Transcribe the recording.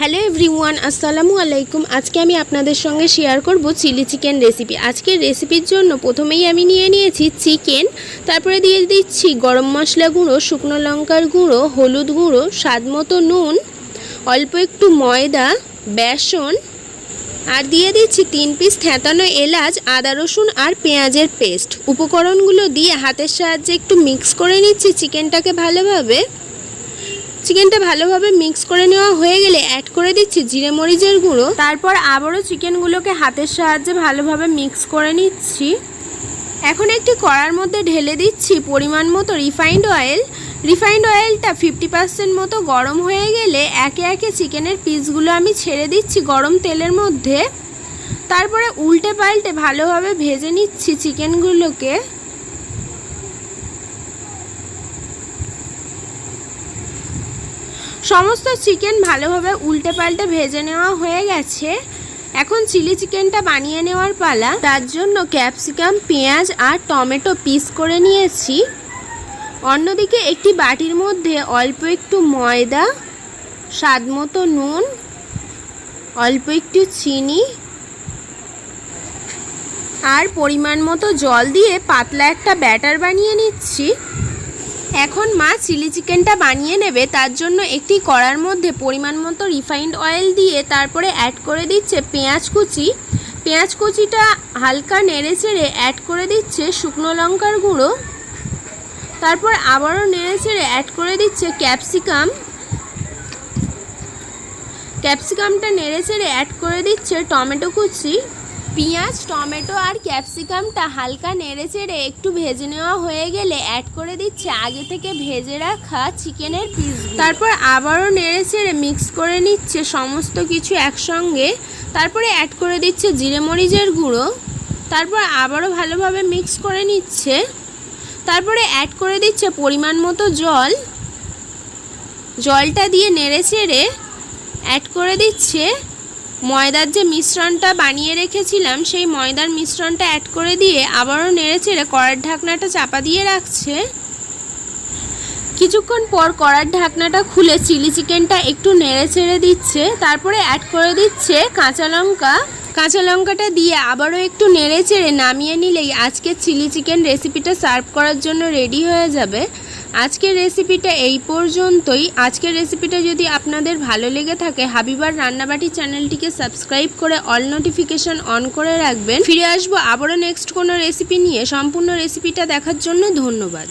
Hello everyone, আসসালামু আলাইকুম। আজকে আমি আপনাদের সঙ্গে শেয়ার করব চিলি চিকেন রেসিপি। আজকের রেসিপির জন্য প্রথমেই আমি নিয়ে নিয়েছি চিকেন, তারপরে দিয়ে দিচ্ছি গরম মশলা গুঁড়ো, শুকনো লঙ্কার গুঁড়ো, হলুদ গুঁড়ো, স্বাদমতো নুন, অল্প একটু ময়দা, বেসন, আর দিয়ে দিচ্ছি 3 পিস থেঁতানো এলাচ, আদা রসুন আর পেঁয়াজের পেস্ট। উপকরণগুলো দিয়ে হাতের সাহায্যে একটু মিক্স করে নিচ্ছি চিকেনটা ভালোভাবে মিক্স করে নেওয়া হয়ে গেলে অ্যাড করে দিচ্ছি জিরে মরিচের গুঁড়ো। তারপর আবারও চিকেনগুলোকে হাতের সাহায্যে ভালোভাবে মিক্স করে নিচ্ছি। এখন একটি কড়ার মধ্যে ঢেলে দিচ্ছি পরিমাণ মতো রিফাইন্ড অয়েলটা 50% মতো গরম হয়ে গেলে একে একে চিকেনের পিসগুলো আমি ছেড়ে দিচ্ছি গরম তেলের মধ্যে। তারপরে উল্টে পাল্টে ভালোভাবে ভেজে নিচ্ছি চিকেনগুলোকে। সমস্ত চিকেন ভালোভাবে উল্টে পাল্টে ভেজে নেওয়া হয়ে গেছে। এখন চিলি চিকেনটা বানিয়ে নেওয়ার পালা। তার জন্য ক্যাপসিকাম, পেঁয়াজ আর টমেটো পিস করে নিয়েছি। অন্যদিকে একটি বাটির মধ্যে অল্প একটু ময়দা, স্বাদমতো নুন, অল্প একটু চিনি আর পরিমাণ মতো জল দিয়ে পাতলা একটা ব্যাটার বানিয়ে নিচ্ছি। এখন মা চিলি চিকেনটা বানিয়ে নেবে, তার জন্য একটি কড়ার মধ্যে পরিমাণ মতো রিফাইন্ড অয়েল দিয়ে তারপরে অ্যাড করে দিচ্ছে পেঁয়াজ কুচিটা হালকা নেড়ে চেড়ে অ্যাড করে দিচ্ছে শুকনো লঙ্কার গুঁড়ো। তারপর আবারও নেড়ে চেড়ে অ্যাড করে দিচ্ছে ক্যাপসিকামটা নেড়ে চেড়ে অ্যাড করে দিচ্ছে টমেটো কুচি। পেঁয়াজ, টমেটো আর ক্যাপসিকামটা হালকা নেড়ে চেড়ে একটু ভেজে নেওয়া হয়ে গেলে অ্যাড করে দিচ্ছে আগে থেকে ভেজে রাখা চিকেনের পিস। তারপর আবারও নেড়ে চেড়ে মিক্স করে নিচ্ছে সমস্ত কিছু একসঙ্গে। তারপরে অ্যাড করে দিচ্ছে জিরে মরিচের গুঁড়ো। তারপর আবারও ভালোভাবে মিক্স করে নিচ্ছে। তারপরে অ্যাড করে দিচ্ছে পরিমাণ মতো জলটা দিয়ে নেড়ে চেড়ে অ্যাড করে দিচ্ছে ময়দার যে মিশ্রণটা বানিয়ে রেখেছিলাম, সেই ময়দার মিশ্রণটা অ্যাড করে দিয়ে আবারও নেড়ে চেড়ে কড়ার ঢাকনাটা চাপা দিয়ে রাখছে। কিছুক্ষণ পর কড়ার ঢাকনাটা খুলে চিলি চিকেনটা একটু নেড়ে চেড়ে দিচ্ছে। তারপরে অ্যাড করে দিচ্ছে কাঁচা লঙ্কাটা দিয়ে আবারও একটু নেড়ে চেড়ে নামিয়ে নিলেই আজকের চিলি চিকেন রেসিপিটা সার্ভ করার জন্য রেডি হয়ে যাবে। আজকের রেসিপিটা এই পর্যন্তই। আজকের রেসিপিটা যদি আপনাদের ভালো লেগে থাকে, হাবিবার রান্নাবাটি চ্যানেলটিকে সাবস্ক্রাইব করে অল নোটিফিকেশন অন করে রাখবেন। ফিরে আসবো আবারও নেক্সট কোনো রেসিপি নিয়ে। সম্পূর্ণ রেসিপিটা দেখার জন্য ধন্যবাদ।